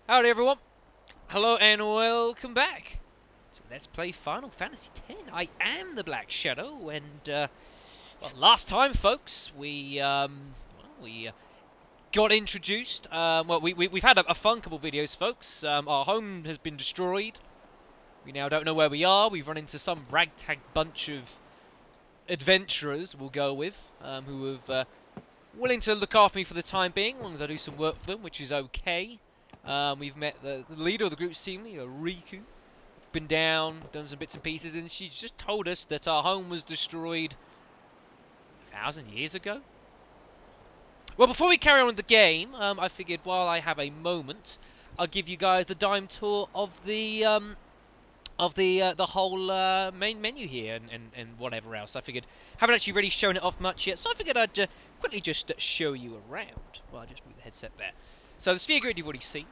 Howdy everyone, hello and welcome back to Let's Play Final Fantasy X. I am the Black Shadow, and well, last time, folks, we got introduced. We've had a fun couple videos, folks. Our home has been destroyed. We now don't know where we are. We've run into some ragtag bunch of adventurers, we'll go with, who have willing to look after me for the time being, as long as I do some work for them, which is okay. We've met the leader of the group, seemingly, Rikku. Been down, done some bits and pieces, and she's just told us that our home was destroyed 1,000 years ago. Well, before we carry on with the game, I figured while I have a moment, I'll give you guys the dime tour of the whole main menu here and whatever else. I figured haven't actually really shown it off much yet, so I figured I'd quickly just show you around. Well, I'll just move the headset there. So the sphere grid you've already seen.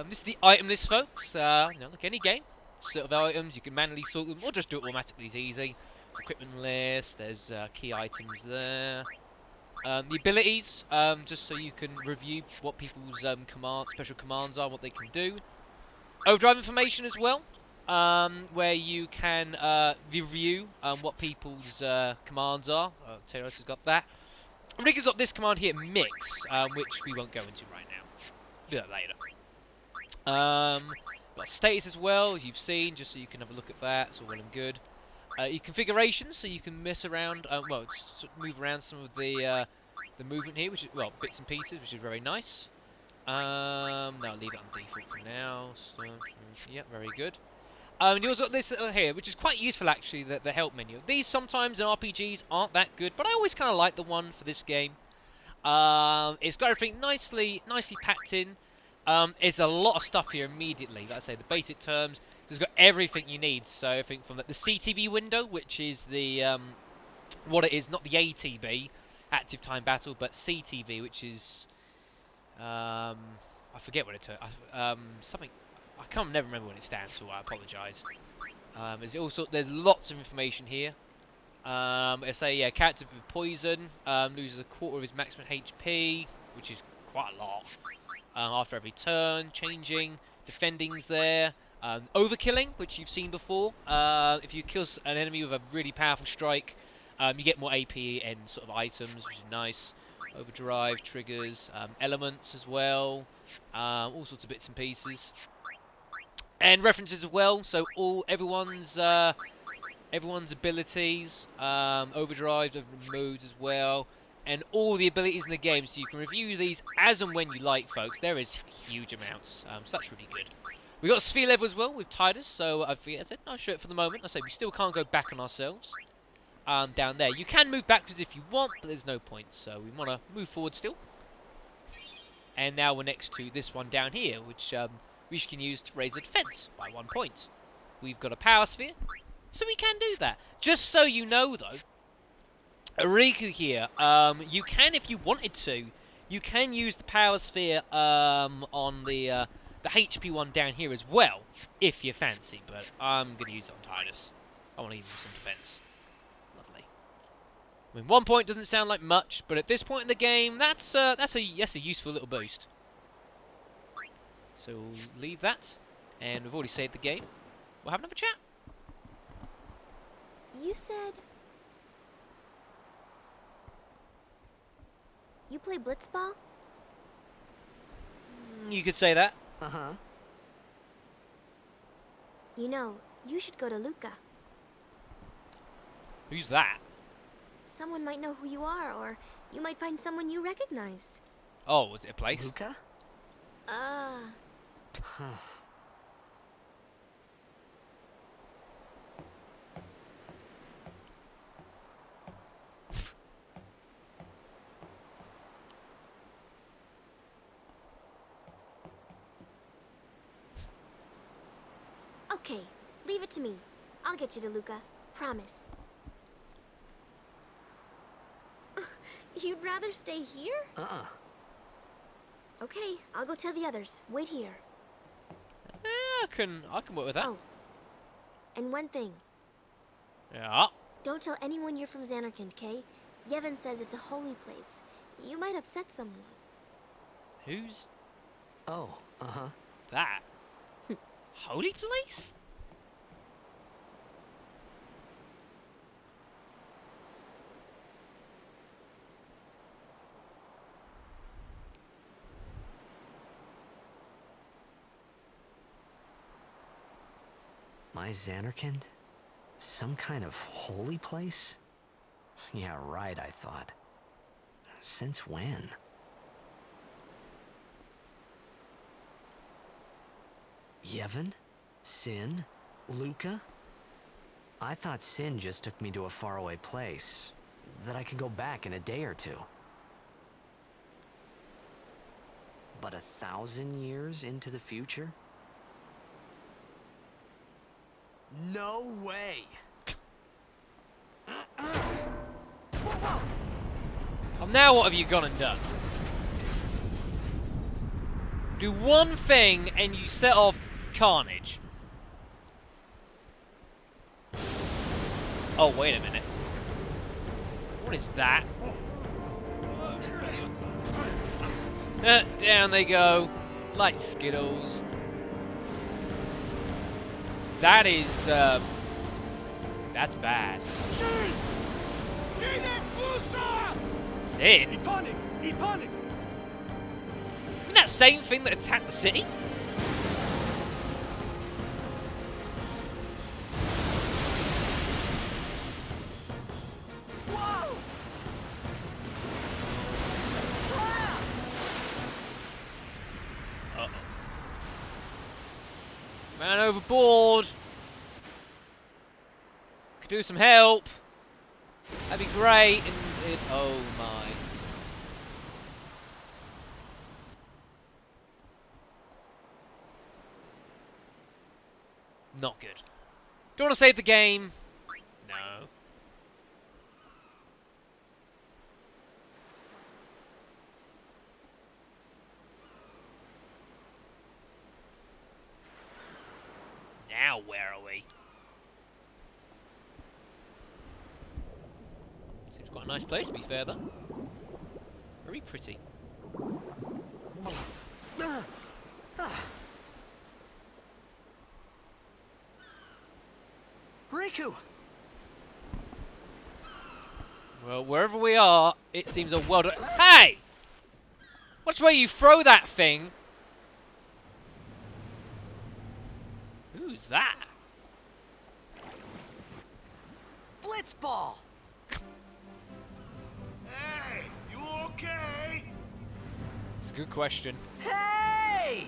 This is the item list, folks. Like any game, sort of items you can manually sort them, or just do it automatically. It's easy. Equipment list. There's key items there. The abilities, just so you can review what people's special commands are, what they can do. Overdrive information as well, where you can review what people's commands are. Teros has got that. Rikku's got this command here, mix, which we won't go into right now. Do that later. Got status as well, as you've seen, just so you can have a look at that. It's all well and good. Your configurations, so you can mess around, move around some of the movement here, which is, well, bits and pieces, which is very nice. No, leave it on default for now. Yeah, very good. You also got this here, which is quite useful actually, the help menu. These sometimes in RPGs aren't that good, but I always kind of like the one for this game. It's got everything nicely packed in. It's a lot of stuff here immediately. Like I say, the basic terms. It's got everything you need. So I think from the CTB window, which is the what it is, not the ATB, active time battle, but CTB, which is I forget what it something. I can't never remember what it stands for. I apologise. There's lots of information here. I say yeah, character with poison loses a quarter of his maximum HP, which is quite a lot. After every turn, changing, defending's there. Overkilling, which you've seen before. If you kill an enemy with a really powerful strike, you get more AP and sort of items, which is nice. Overdrive, triggers, elements as well. All sorts of bits and pieces. And references as well, so everyone's abilities, overdrives, modes as well, and all the abilities in the game, so you can review these as and when you like, folks. There is huge amounts, so that's really good. We got sphere level as well with Titus, so I said I'll show it for the moment. I say we still can't go back on ourselves. Down there, you can move backwards if you want, but there's no point, so we want to move forward still. And now we're next to this one down here, which we can use to raise the defense by 1 point. We've got a power sphere, so we can do that. Just so you know, though, Rikku here, you can, if you wanted to, you can use the power sphere on the HP one down here as well, if you fancy. But I'm going to use it on Titus. I want to use some defense. Lovely. I mean, 1 point doesn't sound like much, but at this point in the game, that's a useful little boost. So we'll leave that, and we've already saved the game. We'll have another chat. You said you play blitzball? You could say that. Uh-huh. You know, you should go to Luca. Who's that? Someone might know who you are, or you might find someone you recognize. Oh, was it a place? Luca? Okay, leave it to me. I'll get you to Luca. Promise. You'd rather stay here? Uh-uh. Okay, I'll go tell the others. Wait here. Yeah, I can work with that. Oh, and one thing. Yeah. Don't tell anyone you're from Zanarkand, okay? Yevon says it's a holy place. You might upset someone. Who's? Oh, uh-huh. that? Holy place? My Zanarkand? Some kind of holy place? Yeah, right, I thought. Since when? Yevon? Sin? Luca? I thought Sin just took me to a faraway place, that I could go back in a day or two. But 1,000 years into the future? No way! Now what have you gone and done? Do one thing and you set off carnage. Oh, wait a minute. What is that? Down they go. Like Skittles. That is, that's bad. Sid? Isn't that same thing that attacked the city? Whoa! Uh-oh. Man overboard. Could do some help. That'd be great. Oh my. Not good. Do you want to save the game? No. Now where are we? Seems quite a nice place to be fair though. Very pretty. Rikku! Well, wherever we are, it seems a world of... Hey! Watch where you throw that thing! Who's that? Blitzball! Hey, you okay? It's a good question. Hey!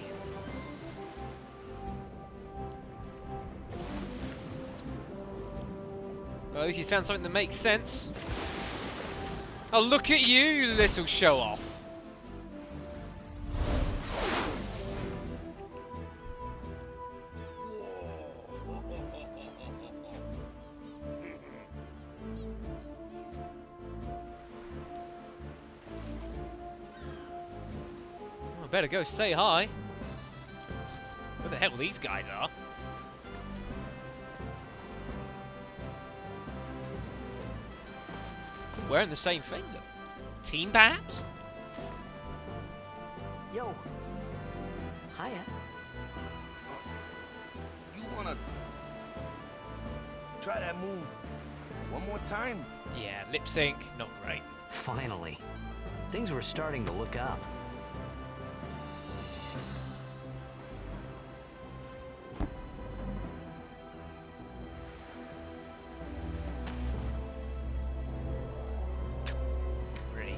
Well, at least he's found something that makes sense. Oh, look at you, you little show-off. I better go say hi. Where the hell these guys are? Wearing the same thing, though. Team, perhaps? Yo. Hiya. You wanna try that move one more time? Yeah, lip sync, not great. Finally. Things were starting to look up. Great.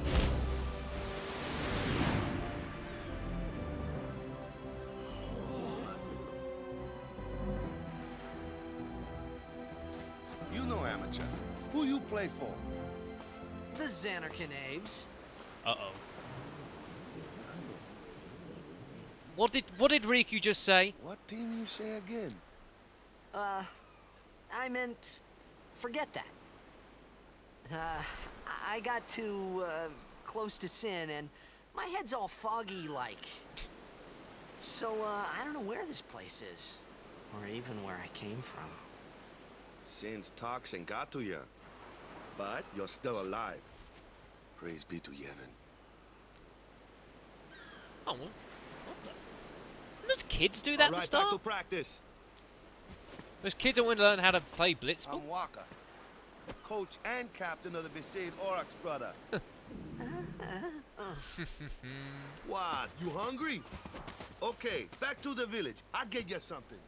You know amateur. Who you play for? The Zanarkand Abes. Uh-oh. What did Rikku just say? What team you say again? I meant, forget that. I got too, close to Sin, and my head's all foggy like. So, I don't know where this place is, or even where I came from. Sin's toxin got to you, but you're still alive. Praise be to Yevon. Oh, well, what the? There's kids do that All at the right, back start? to practice. Those kids don't want to learn how to play blitzball. I'm Waka, coach and captain of the Besaid Aurochs, brother. What? You hungry? Okay, back to the village. I'll get you something.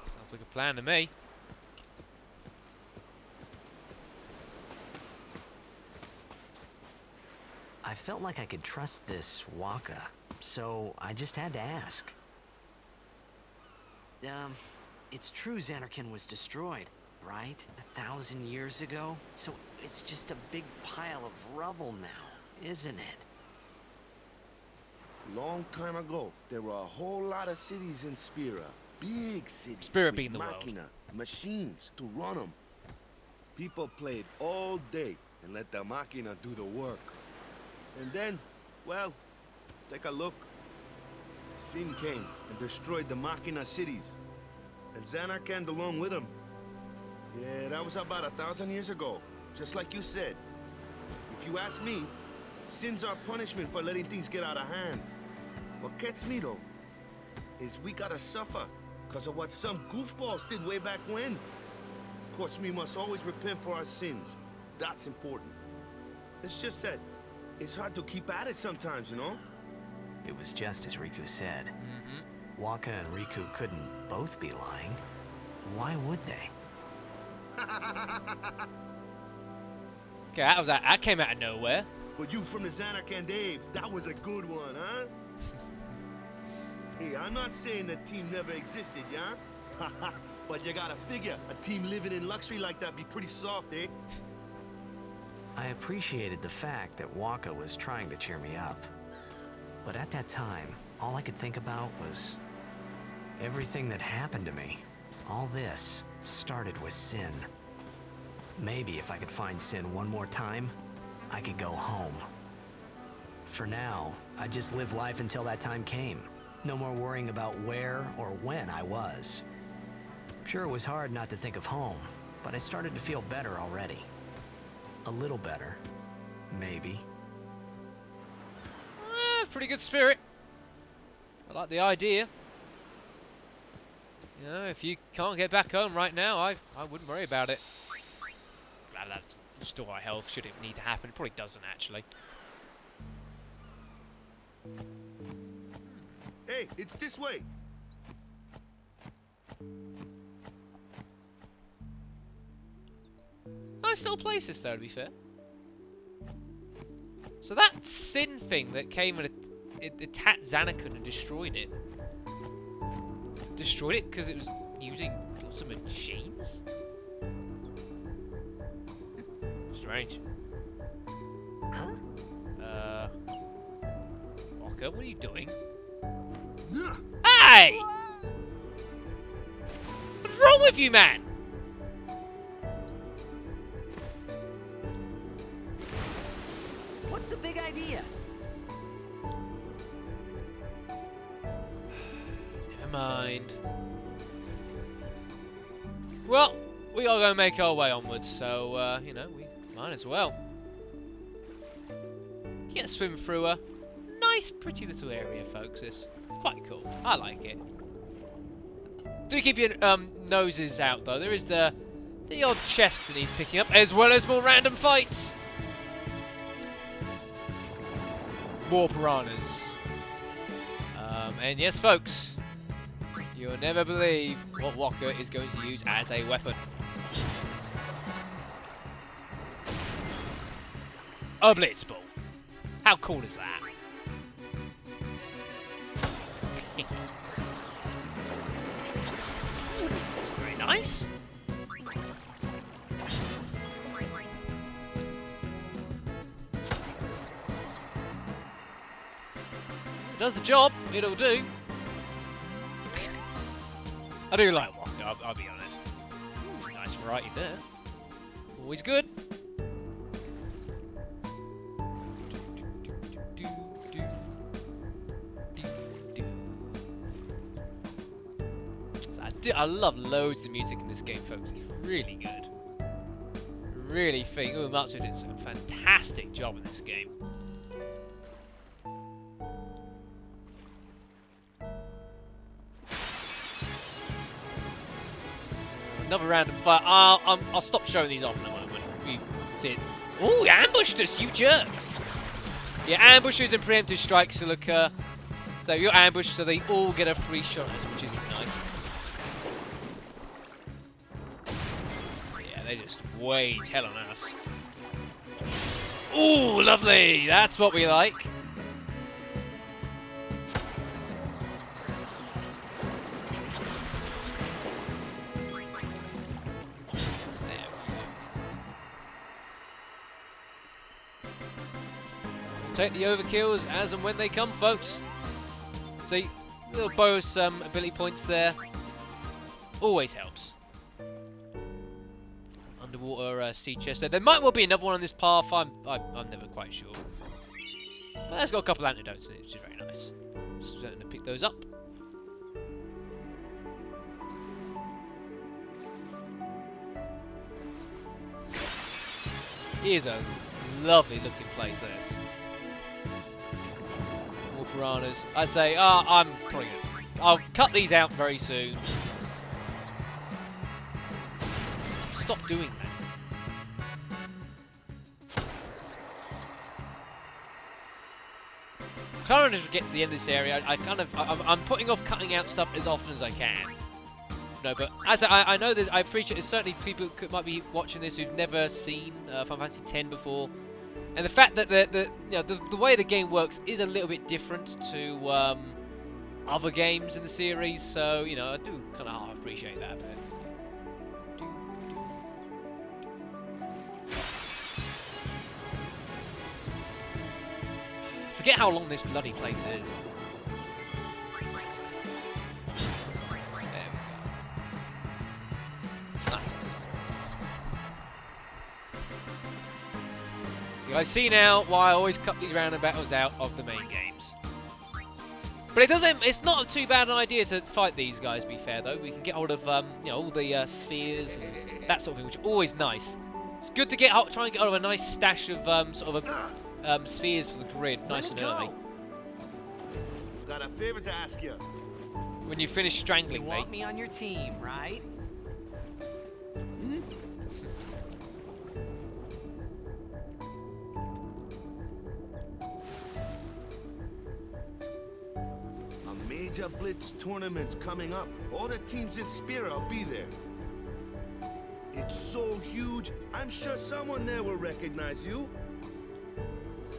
Sounds like a plan to me. I felt like I could trust this Waka, so I just had to ask. It's true Zanarkand was destroyed, right? 1,000 years ago? So it's just a big pile of rubble now, isn't it? Long time ago, there were a whole lot of cities in Spira. Big cities. Spira with being the world. machina, machines to run them. People played all day and let the machina do the work. And then, well, take a look. Sin came and destroyed the machina cities. And Zanarkand along with him. Yeah, that was about 1,000 years ago. Just like you said. If you ask me, Sin's our punishment for letting things get out of hand. What gets me, though, is we gotta suffer because of what some goofballs did way back when. Of course, we must always repent for our sins. That's important. It's just that it's hard to keep at it sometimes, you know? It was just as Rikku said. Waka and Rikku couldn't both be lying. Why would they? Okay, that came out of nowhere. But you from the Zanarkand Apes, that was a good one, huh? Hey, I'm not saying the team never existed, yeah? But you gotta figure, a team living in luxury like that be pretty soft, eh? I appreciated the fact that Waka was trying to cheer me up. But at that time, all I could think about was everything that happened to me. All this started with Sin. Maybe if I could find Sin one more time, I could go home. For now, I just lived life until that time came. No more worrying about where or when I was. Sure, it was hard not to think of home, but I started to feel better already. A little better, maybe. Pretty good spirit. I like the idea. You know, if you can't get back home right now, I wouldn't worry about it. Well, that'd restore our health should it need to happen. It probably doesn't, actually. Hey, it's this way. Nice little places, though, to be fair. So that Sin thing that came and it attacked Zanarkand and destroyed it. Destroyed it because it was using lots of machines? Strange. Huh? Walker, what are you doing? Ugh. Hey! What's wrong with you, man? What's the big idea? Never mind. Well, we are going to make our way onwards, so, you know, we might as well. Get a swim through a nice, pretty little area, folks. It's quite cool. I like it. Do keep your noses out, though. There is the odd chest that needs picking up, as well as more random fights. More piranhas. And yes, folks, you'll never believe what Waka is going to use as a weapon. A blitzball. How cool is that? Very nice. Does the job, it'll do. I do like Waka, I'll be honest. Ooh, nice variety there. Always good. I love loads of the music in this game, folks. It's really good. Really think Uematsu did a fantastic job in this game. another random fight. I'll stop showing these off in a moment. We see it. Ooh, you ambushed us, you jerks! Yeah, ambushes and preemptive strikes will occur. So you're ambushed, so they all get a free shot at us, which is nice. Yeah, they just wait hell on us. Ooh, lovely! That's what we like. Take the overkills as and when they come, folks. See, little bonus ability points there. Always helps. Underwater sea chest there. There might well be another one on this path. I'm never quite sure. But it's got a couple of antidotes in it, which is very nice. Starting to pick those up. Here's a lovely looking place, this. More piranhas. I say, I'm probably gonna, I'll cut these out very soon. Stop doing that. Kind of just get to the end of this area. I'm putting off cutting out stuff as often as I can. No, but as I know that I appreciate there's certainly people who might be watching this who've never seen Final Fantasy X before, and the fact that the way the game works is a little bit different to other games in the series. So I do kind of half appreciate that. Forget how long this bloody place is. I see now why I always cut these random battles out of the main games. But it's not too bad an idea to fight these guys, to be fair, though. We can get hold of, all the spheres and that sort of thing, which is always nice. It's good to try and get hold of a nice stash of, spheres for the grid, nice and early. Got a favor to ask you. When you finish strangling You me. want me on your team, right? Major Blitz tournament's coming up. All the teams in Spira will be there. It's so huge, I'm sure someone there will recognize you.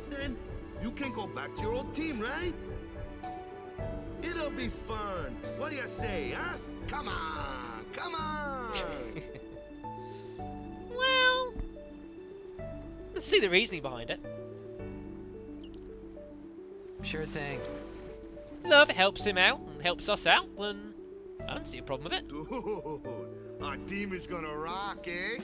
Then you can go back to your old team, right? It'll be fun. What do you say, huh? Come on, come on. Well, let's see the reasoning behind it. Sure thing. Love helps him out and helps us out, and I don't see a problem with it. Dude, our team is gonna rock, eh?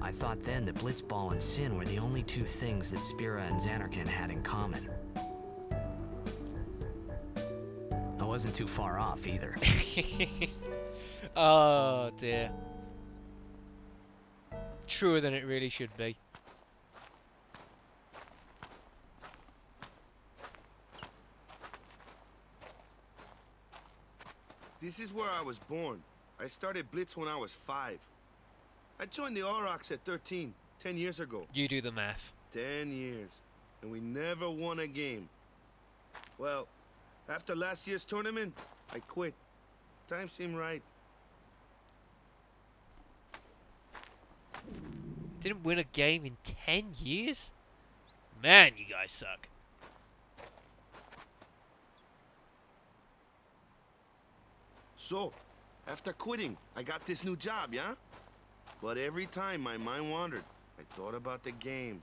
I thought then that Blitzball and Sin were the only two things that Spira and Zanarkand had in common. I wasn't too far off either. Oh dear. Truer than it really should be. This is where I was born. I started Blitz when I was 5. I joined the Aurochs at 13, 10 years ago. You do the math. 10 years, and we never won a game. Well, after last year's tournament, I quit. Time seemed right. Didn't win a game in 10 years? Man, you guys suck. So, after quitting, I got this new job, yeah? But every time my mind wandered, I thought about the game.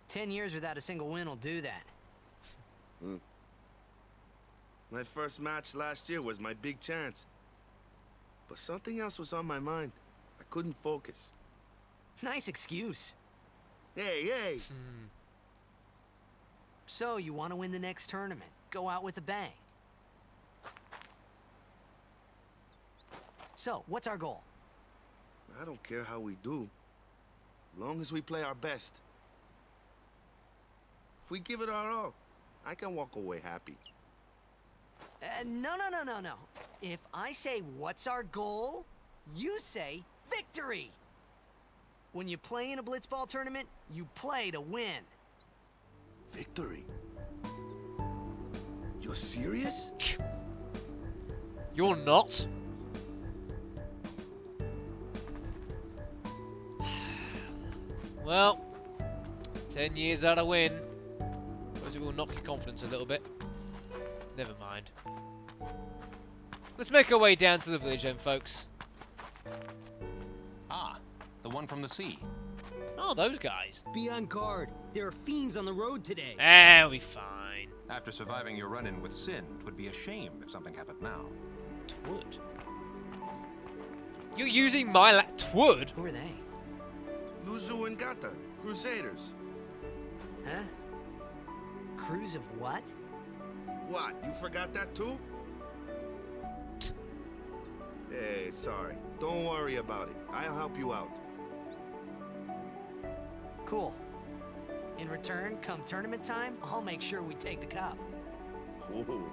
10 years without a single win will do that. My first match last year was my big chance. But something else was on my mind. I couldn't focus. Nice excuse. Hey, hey! So, you want to win the next tournament. Go out with a bang. So, what's our goal? I don't care how we do. Long as we play our best. If we give it our all, I can walk away happy. No. If I say what's our goal, you say victory. When you play in a blitzball tournament, you play to win. Victory? You're serious? You're not? Well, 10 years out of win. Suppose it will knock your confidence a little bit. Never mind. Let's make our way down to the village then, folks. Ah, the one from the sea. Oh, those guys. Be on guard. There are fiends on the road today. We'll be fine. After surviving your run-in with Sin, it would be a shame if something happened now. Twood? You're using my Twood? Who are they? Luzu and Gata, Crusaders. Huh? Crews of what? What, you forgot that too? Hey, sorry. Don't worry about it. I'll help you out. Cool. In return, come tournament time, I'll make sure we take the cup. Cool.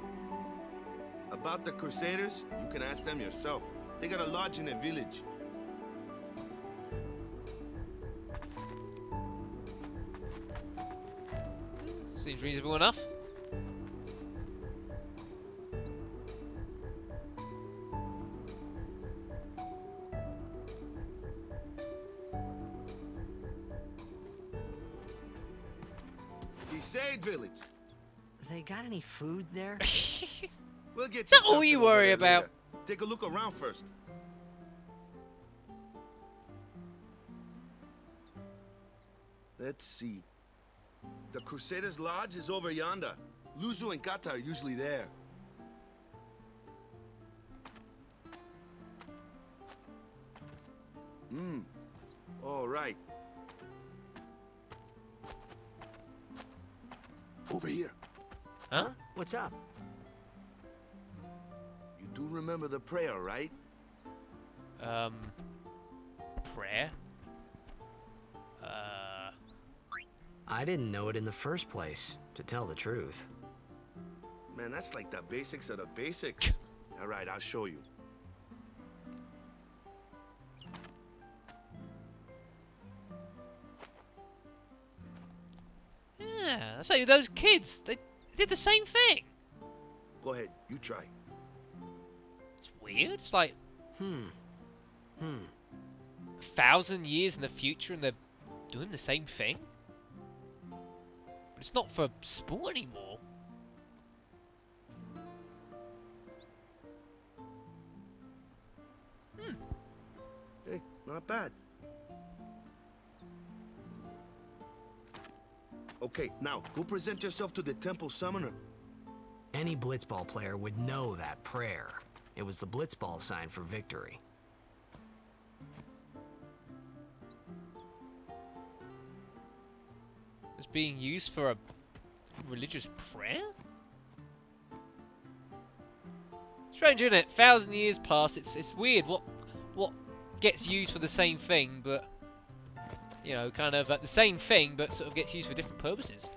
About the Crusaders, you can ask them yourself. They got a lodge in a village. Seems reasonable enough. Crusade village. They got any food there? We'll get Is that you all something you over worry there about? later. Take a look around first. Let's see. The Crusaders' Lodge is over yonder. Luzu and Kata are usually there. All right. Over here. Huh? What's up? You do remember the prayer, right? Prayer? I didn't know it in the first place, to tell the truth. Man, that's like the basics of the basics. All right, I'll show you. Yeah, that's like those kids. They did the same thing. Go ahead, you try. It's weird. It's like Hmm. 1,000 years in the future and they're doing the same thing? But it's not for sport anymore. Hey, not bad. Okay, now, go present yourself to the temple summoner. Any blitzball player would know that prayer. It was the blitzball sign for victory. It's being used for a religious prayer? Strange, isn't it? 1,000 years pass. It's weird what gets used for the same thing, but you know, kind of the same thing, but sort of gets used for different purposes.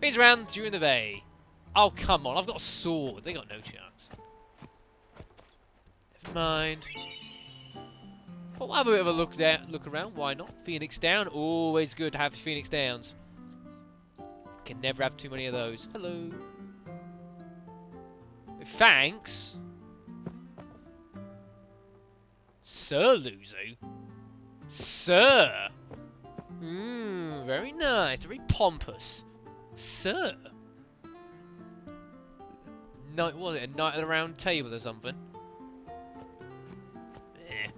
Beans around during the bay. Oh come on! I've got a sword. They got no chance. Never mind. But we'll have a bit of a look around. Why not? Phoenix down. Always good to have Phoenix downs. Can never have too many of those. Hello. Thanks. Sir Luzu. Sir. Very nice. Very pompous. Sir. Night, was it a night at the round table or something? Eh.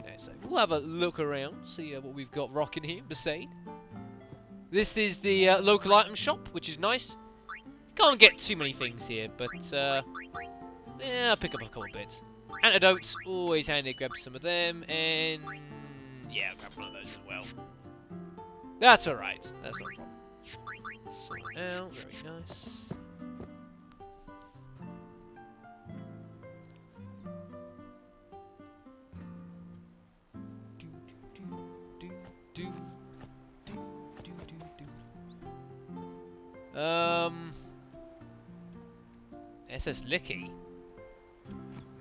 Yeah, so we'll have a look around, see what we've got rocking here, Besaid. This is the local item shop, which is nice. Can't get too many things here, but yeah, I'll pick up a couple bits. Antidotes, always handy to grab some of them, and yeah, I'll grab one of those as well. That's alright, that's not a problem. Sort out, very nice. SS Licky.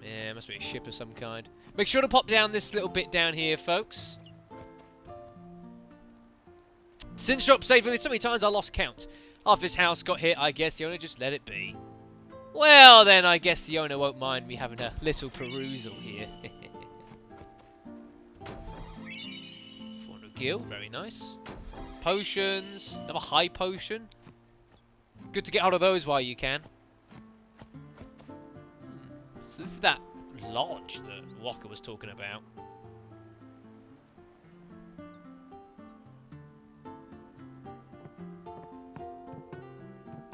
Yeah, must be a ship of some kind. Make sure to pop down this little bit down here, folks. Since shop saved me so many times I lost count. Half his house got hit, I guess the owner just let it be. Well then, I guess the owner won't mind me having a little perusal here. 400 gil, very nice. Potions, another high potion. Good to get hold of those while you can. So this is that lodge that Walker was talking about.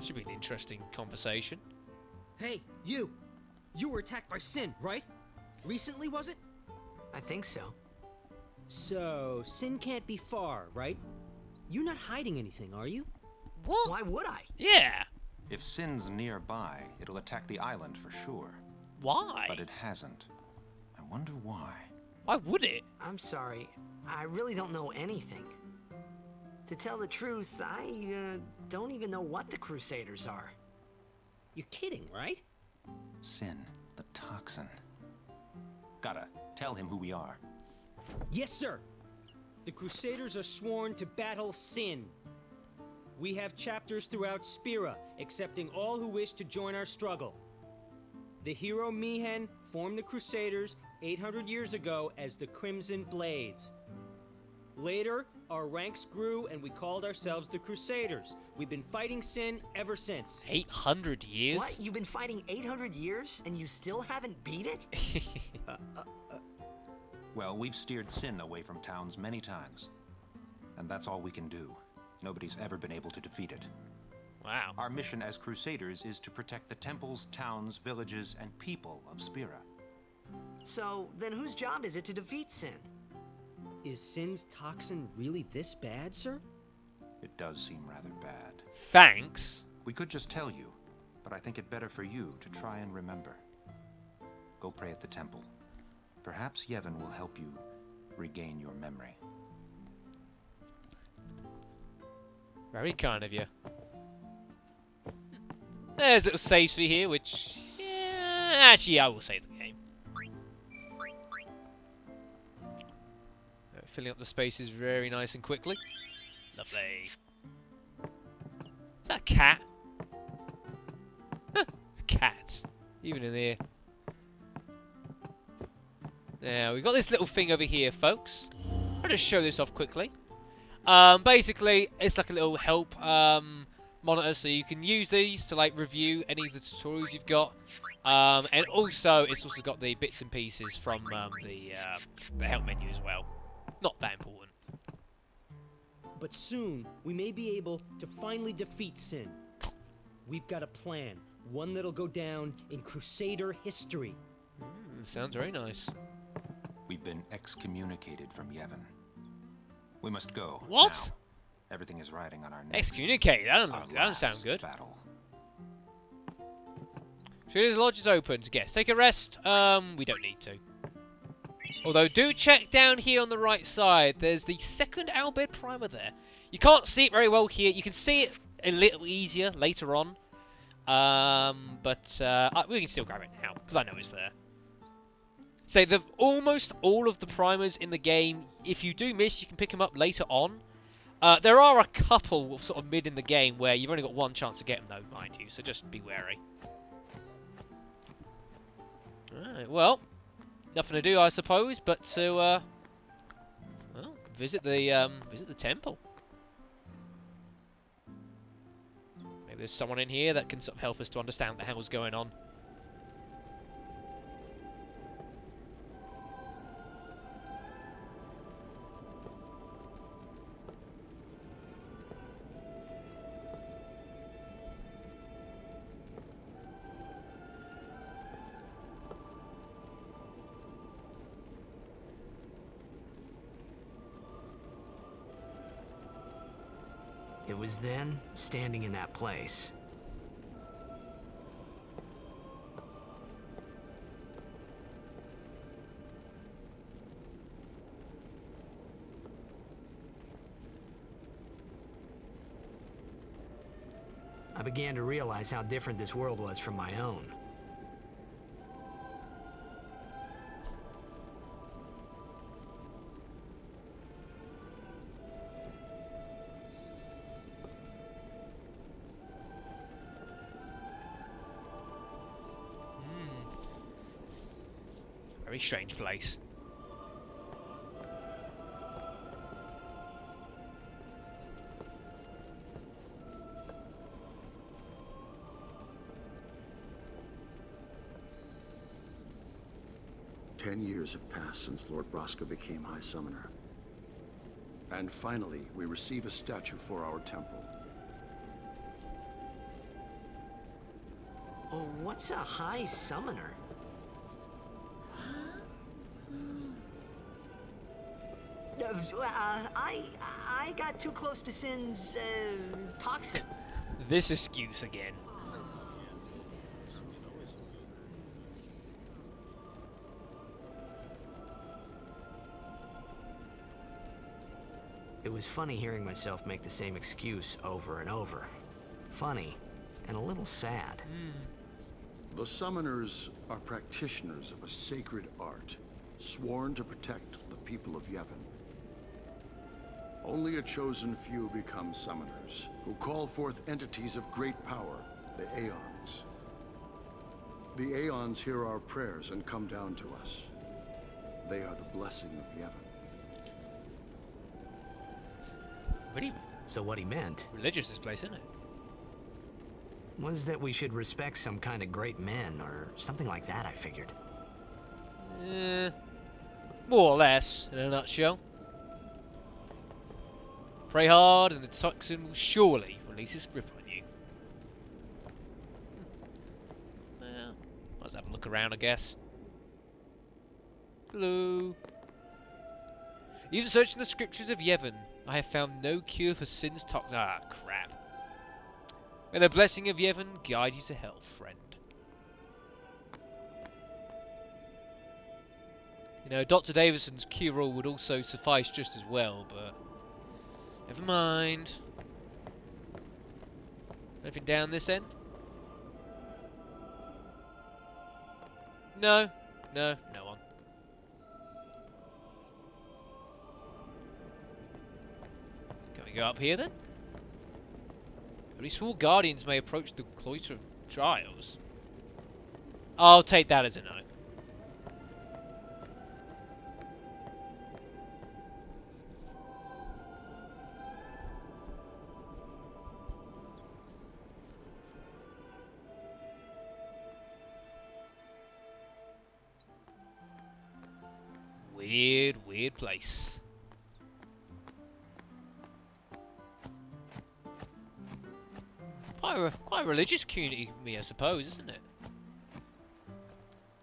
Should be an interesting conversation. Hey, you! You were attacked by Sin, right? Recently, was it? I think so. So, Sin can't be far, right? You're not hiding anything, are you? What? Why would I? Yeah. If Sin's nearby, it'll attack the island for sure. Why? But it hasn't. I wonder why. Why would it? I'm sorry. I really don't know anything. To tell the truth, I don't even know what the Crusaders are. You're kidding, right? Sin, the toxin. Gotta tell him who we are. Yes, sir! The Crusaders are sworn to battle Sin. We have chapters throughout Spira, accepting all who wish to join our struggle. The hero Mihen formed the Crusaders 800 years ago as the Crimson Blades. Later, our ranks grew and we called ourselves the Crusaders. We've been fighting Sin ever since. 800 years? What? You've been fighting 800 years and you still haven't beat it? Well, we've steered Sin away from towns many times. And that's all we can do. Nobody's ever been able to defeat it. Wow. Our mission as Crusaders is to protect the temples, towns, villages, and people of Spira. So, then whose job is it to defeat Sin? Is Sin's toxin really this bad, sir? It does seem rather bad. Thanks. We could just tell you, but I think it better for you to try and remember. Go pray at the temple. Perhaps Yevon will help you regain your memory. Very kind of you. There's little saves for here, which... yeah, actually, I will save the game. Filling up the spaces very nice and quickly. Lovely. Is that a cat? Cats. Even in here. Now, we've got this little thing over here, folks. I'll just show this off quickly. Basically, it's like a little help monitor, so you can use these to like review any of the tutorials you've got. And also, it's also got the bits and pieces from the help menu as well. Not that important. But soon, we may be able to finally defeat Sin. We've got a plan, one that'll go down in Crusader history. Sounds very nice. We've been excommunicated from Yevon. We must go. What? Now. Everything is riding on our necks. Excommunicate. That Our doesn't sound last good. Battle. Trader's Lodge is open. Guess. Take a rest. We don't need to. Although, do check down here on the right side. There's the second Albed primer there. You can't see it very well here. You can see it a little easier later on. But we can still grab it now, because I know it's there. So, almost all of the primers in the game, if you do miss, you can pick them up later on. There are a couple sort of mid in the game where you've only got one chance to get them, though, mind you. So just be wary. Alright, well... nothing to do, I suppose, but to well, visit the temple. Maybe there's someone in here that can sort of help us to understand what the hell's going on. It was then, standing in that place. began to realize how different this world was from my own. Very strange place. Ten years have passed since Lord Braska became High Summoner. And finally, we receive a statue for our temple. Oh, what's a High Summoner? I got too close to Sin's, toxin. This excuse again. It was funny hearing myself make the same excuse over and over. Funny, and a little sad. The Summoners are practitioners of a sacred art, sworn to protect the people of Yevon. Only a chosen few become Summoners, who call forth entities of great power, the Aeons. The Aeons hear our prayers and come down to us. They are the blessing of Yevon. Pretty So what he meant religious, this place, isn't it? was that we should respect some kind of great men, or something like that, I figured. More or less, in a nutshell. Pray hard, and the toxin will surely release its grip on you. Well, let's have a look around, I guess. Hello. Even searching the scriptures of Yevon, I have found no cure for Sin's toxin. Ah, crap. May the blessing of Yevon guide you to hell, friend. You know, Dr. Davison's cure-all would also suffice just as well, but never mind. Anything down this end? No, no one. Can we go up here then? Only small guardians may approach the cloister of trials. I'll take that as a no. Weird place. Quite a religious community, I suppose, isn't it?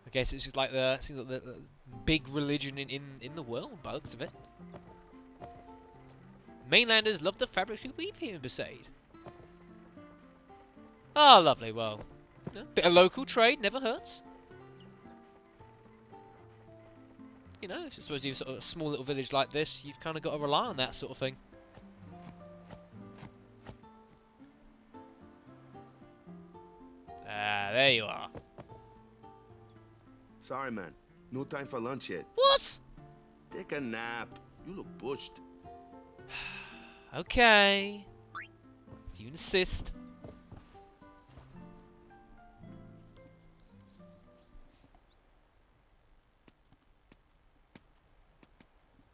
I guess it's just like seems like the big religion in the world, by the looks of it. Mainlanders love the fabrics we weave here in Besaid. Ah, lovely. Well, bit of local trade never hurts. You know, I suppose you've sort of a small little village like this, you've kind of got to rely on that sort of thing. Ah, there you are. Sorry, man. No time for lunch yet. What? Take a nap. You look bushed. Okay. If you insist.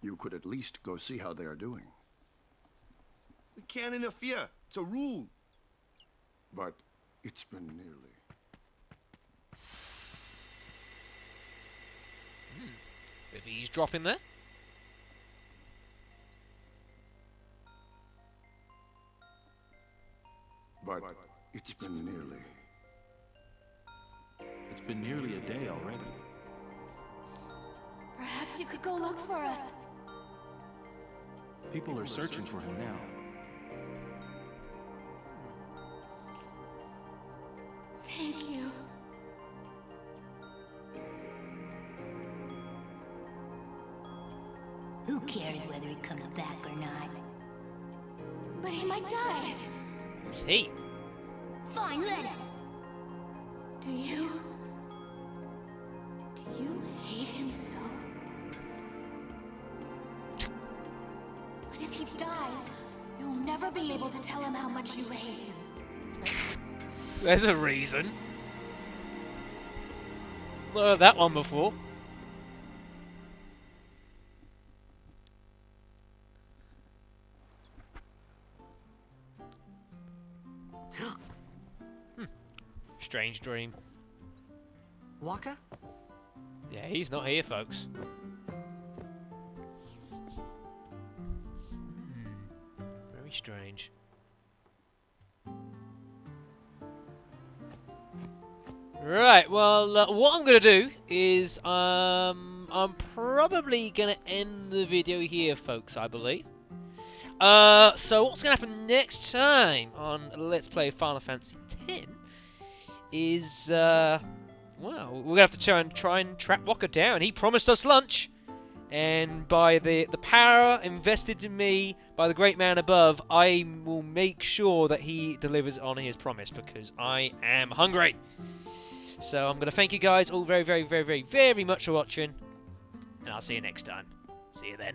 You could at least go see how they are doing. We can't interfere. It's a rule. But it's been nearly. Bit of eavesdropping there. But it's been nearly. It's been nearly a day already. Perhaps you could go look for us. People are searching for him now. Thank you. Who cares whether he comes back or not? But he might die. Who's he? Fine, let him. Do you hate him so? But if he dies, you'll never be able to tell him how much you hate him. There's a reason. Not heard that one before. Strange dream. Waka? Yeah, he's not here, folks. Very strange. Right, well, what I'm going to do is I'm probably going to end the video here, folks, I believe. So what's going to happen next time on Let's Play Final Fantasy X is, well, we're going to have to try and track Waka down. He promised us lunch, and by the power invested in me by the great man above, I will make sure that he delivers on his promise, because I am hungry. So I'm going to thank you guys all very, very, very, very, very much for watching, and I'll see you next time. See you then.